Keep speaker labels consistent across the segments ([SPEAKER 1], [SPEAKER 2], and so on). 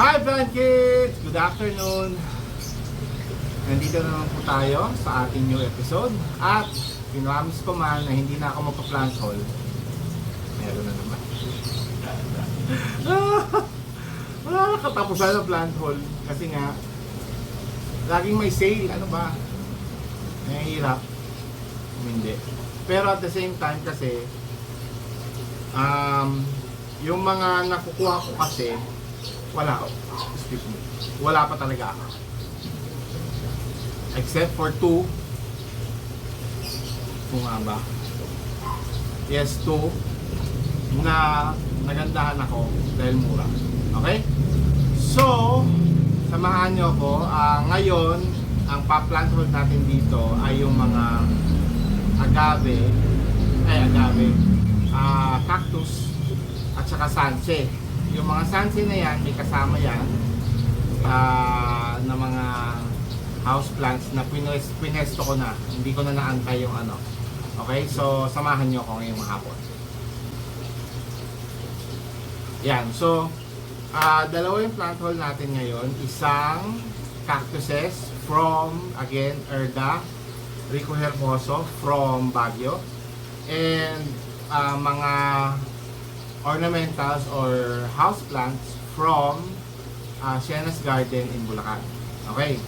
[SPEAKER 1] Hi Plant Kids! Good afternoon! Nandito na naman po tayo sa ating new episode at pinamis ko man na hindi na ako magpa-plant haul. Meron na naman. Wala na katapusan ng plant haul kasi nga laging may sale. Ano ba? Nahihirap. Hindi. Pero at the same time kasi yung mga nakukuha ko kasi wala pa talaga ako. Except for two nga ba? Yes, two na nagandahan ako dahil mura. Okay? So, samahan nyo ako. Ngayon, ang pa-plant hold natin dito ay yung mga agave, cactus at saka sanse. Yung mga sanse na yan, may kasama yan na mga house plants na pinesto ko na. Hindi ko na naantay yung ano. Okay? So, samahan nyo ako ngayong hapon. Yan. So, dalawa yung plant haul natin ngayon. Isang cactuses from, again, Erda Rico Hermoso from Baguio. And mga ornamentals or house plants from Siena's Garden in Bulacan. Okay?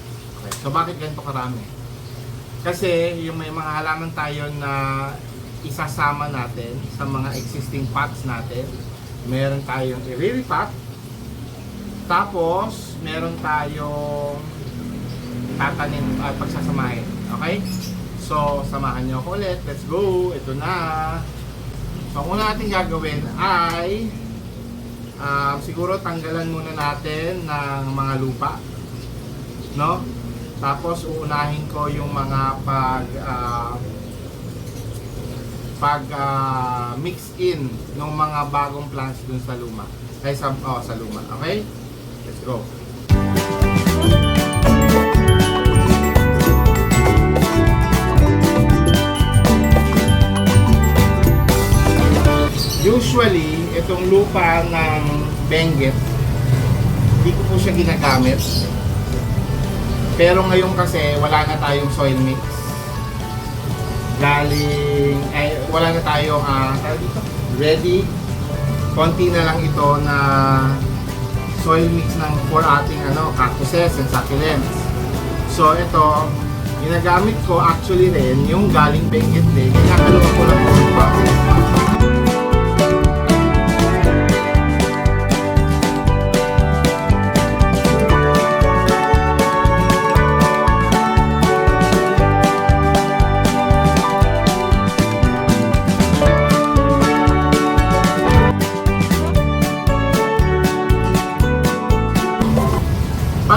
[SPEAKER 1] So bakit ganito karami? Kasi yung may mga halaman tayo na isasama natin sa mga existing pots natin. Meron tayong i-repot. Tapos meron tayong tatanim at pagsasamahin. Okay? So samahan nyo ako ulit. Let's go! Ito na! So ang una natin gagawin ay siguro tanggalan muna natin ng mga lupa. No? Tapos uunahin ko yung mga mix in ng mga bagong plants dun sa luma. Ay sa luma. Okay? Let's go. Usually, itong lupa ng Benguet, hindi ko po siya ginagamit. Pero ngayon kasi wala na tayong soil mix. Wala na tayong ready. Konti na lang ito na soil mix ng for ating cactuses and succulents. So ito, ginagamit ko actually rin yung galing Benguet din. Kinakaluwa ko lang yung lupa.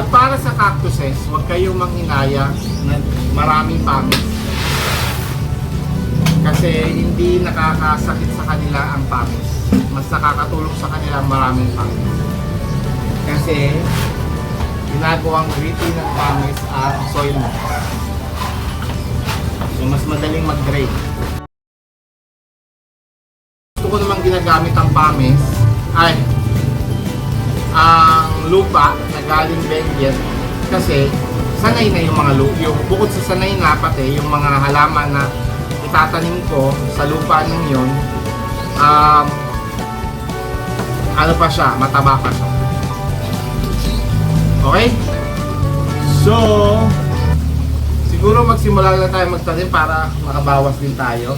[SPEAKER 1] Para sa cactuses, huwag kayong manghinaya na maraming pangis. Kasi hindi nakakasakit sa kanila ang pangis. Mas nakakatulong sa kanila ang maraming pangis. Kasi ginagawang gritty ng pangis ang soil mo. So mas madaling mag-drain. Gusto ko namang ginagamit ang pangis ay ang lupa na galing Benguet kasi sanay na yung mga bukod sa sanay na pati yung mga halaman na itatanim ko sa lupa ng yun, pa siya, mataba pa siya. Okay? So siguro magsimula na tayo magtanim para makabawas din tayo.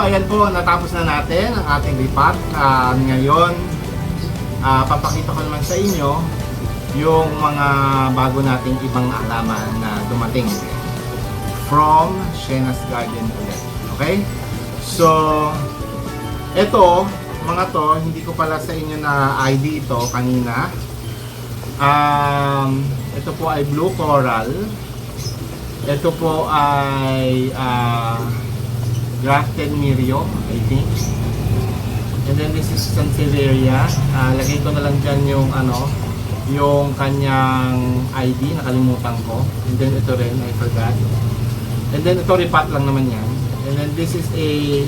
[SPEAKER 1] ayan po, natapos na natin ang ating lipat. Ngayon, papakita ko naman sa inyo yung mga bago nating ibang halaman na dumating from Shena's Garden ulit. Okay? So, ito, mga to, hindi ko pala sa inyo na ID ito kanina. Ito po ay blue coral. Ito po ay grafted mirio, I think. And then this is Sansevieria. Lagay ko na lang dyan yung yung kanyang ID, nakalimutan ko. And then ito rin, I forgot. And then ito repot lang naman yan. And then this is a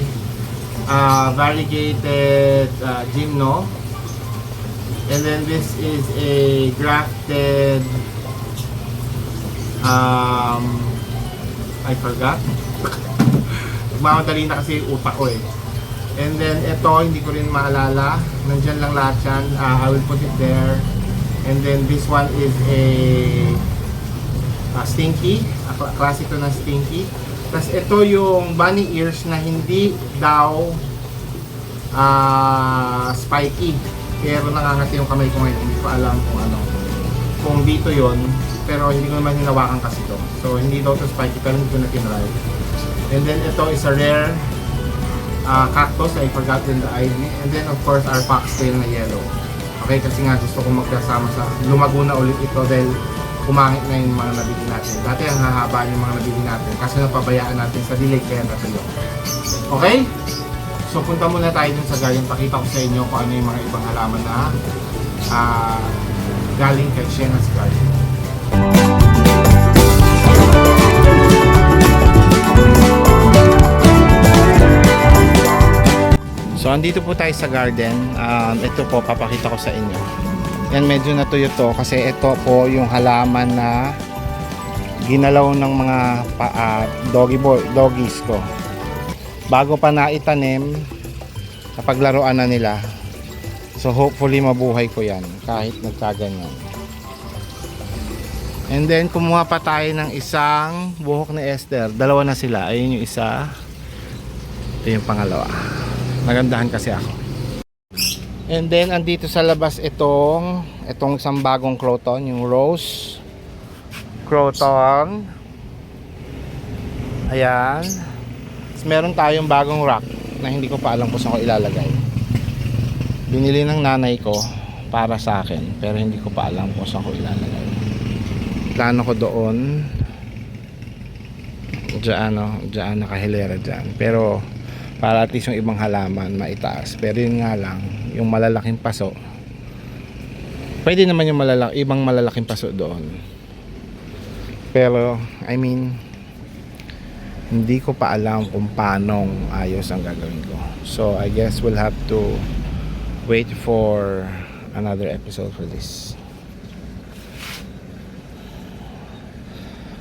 [SPEAKER 1] variegated gymno. And then this is a grafted I forgot. Nagmamadali na kasi yung utak ko eh. And then ito, hindi ko rin maalala. Nandyan lang lahat yan. I will put it there. And then this one is a stinky. Classic to na stinky. Tapos ito yung bunny ears na hindi daw spiky. Pero nangangati yung kamay ko ngayon. Hindi ko alam kung ano. Kung dito yon, pero hindi ko naman hinawakan kasi to. So hindi daw to spiky, pero hindi ko na tinry. And then ito is a rare cactus. I forgot din the ID. And then of course our foxtail na yellow. Okay, kasi nga gusto kong magkasama sa lumago na ulit ito dahil kumangit na yung mga nabili natin. Dati ang hahaba yung mga nabili natin kasi napabayaan natin sa delay kaya natuyo. Okay? So punta muna tayo dun sa garden. Pakita ko sa inyo kung ano yung mga ibang halaman na galing kay Shena's Garden. So andito po tayo sa garden. Ito po papakita ko sa inyo. Yan, medyo natuyo to kasi ito po yung halaman na ginalaw ng mga doggies ko. Bago pa naitanim, napaglaruan na nila. So hopefully mabuhay ko yan kahit nagkaganyan. And then kumuha pa tayo ng isang buhok ni Esther. Dalawa na sila. Ayun yung isa. Ito yung pangalawa. Nagandahan kasi ako. And then andito sa labas itong isang bagong croton, yung rose croton. Ayan. Meron tayong bagong rock na hindi ko pa alam kung saan ko ilalagay. Binili ng nanay ko para sa akin, pero hindi ko pa alam kung saan ko ilalagay. Plano ko doon diyan nakahilera diyan, pero para at least yung ibang halaman maitaas. Pero yun nga lang, yung malalaking paso, pwede naman yung ibang malalaking paso doon, pero I mean hindi ko pa alam kung paano ayos ang gagawin ko. So I guess we'll have to wait for another episode for this.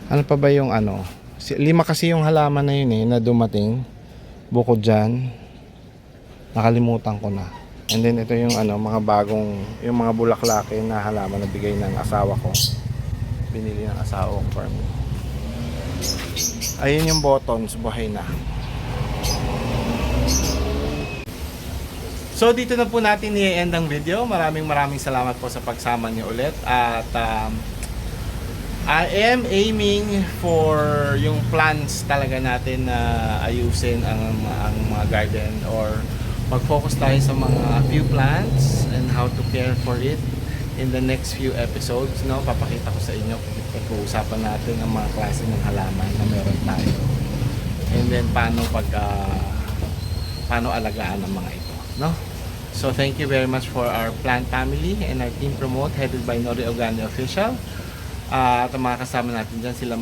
[SPEAKER 1] Ano pa ba yung 5 kasi yung halaman na yun na dumating. Bukod dyan, nakalimutan ko na. And then ito yung mga bagong, yung mga bulaklake na halaman na bigay ng asawa ko. Binili ng asawa ko for me. Ayun yung buttons, buhay na. So dito na po natin i-end ang video. Maraming salamat po sa pagsama niyo ulit. At I am aiming for yung plants talaga natin na ayusin ang mga garden, or mag-focus tayo sa mga few plants and how to care for it in the next few episodes. Papakita ko sa inyo, pag-uusapan natin ang mga klase ng halaman na meron tayo, and then paano alagaan ang mga ito. So thank you very much for our plant family and our team promote headed by Nori Ogani Official. At ang mga kasama natin dyan sila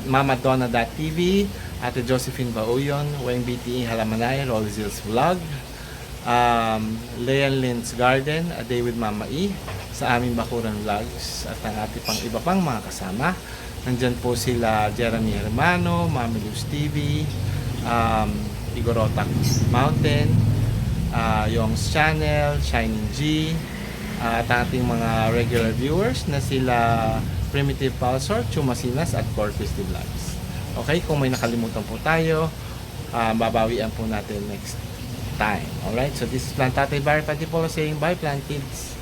[SPEAKER 1] Mama Donna.tv, Ate Josephine Bauyon, Weng BTE Halamanay, Rolzil's Vlog, Leon Lynn's Garden, A Day with Mama E, sa aming Bakuran Vlogs, at ang ating iba pang mga kasama. Nandyan po sila Jeremy Hermano, Mami Luz TV, Igorotak Mountain, Yong's Channel, Shining G, at ating mga regular viewers na sila Primitive Pulsar, Chumasinas at Core Christy Vlogs. Okay, kung may nakalimutan po tayo, babawian po natin next time. Alright, so this is Plant Tatay Barry Patipolo saying bye, plant kids.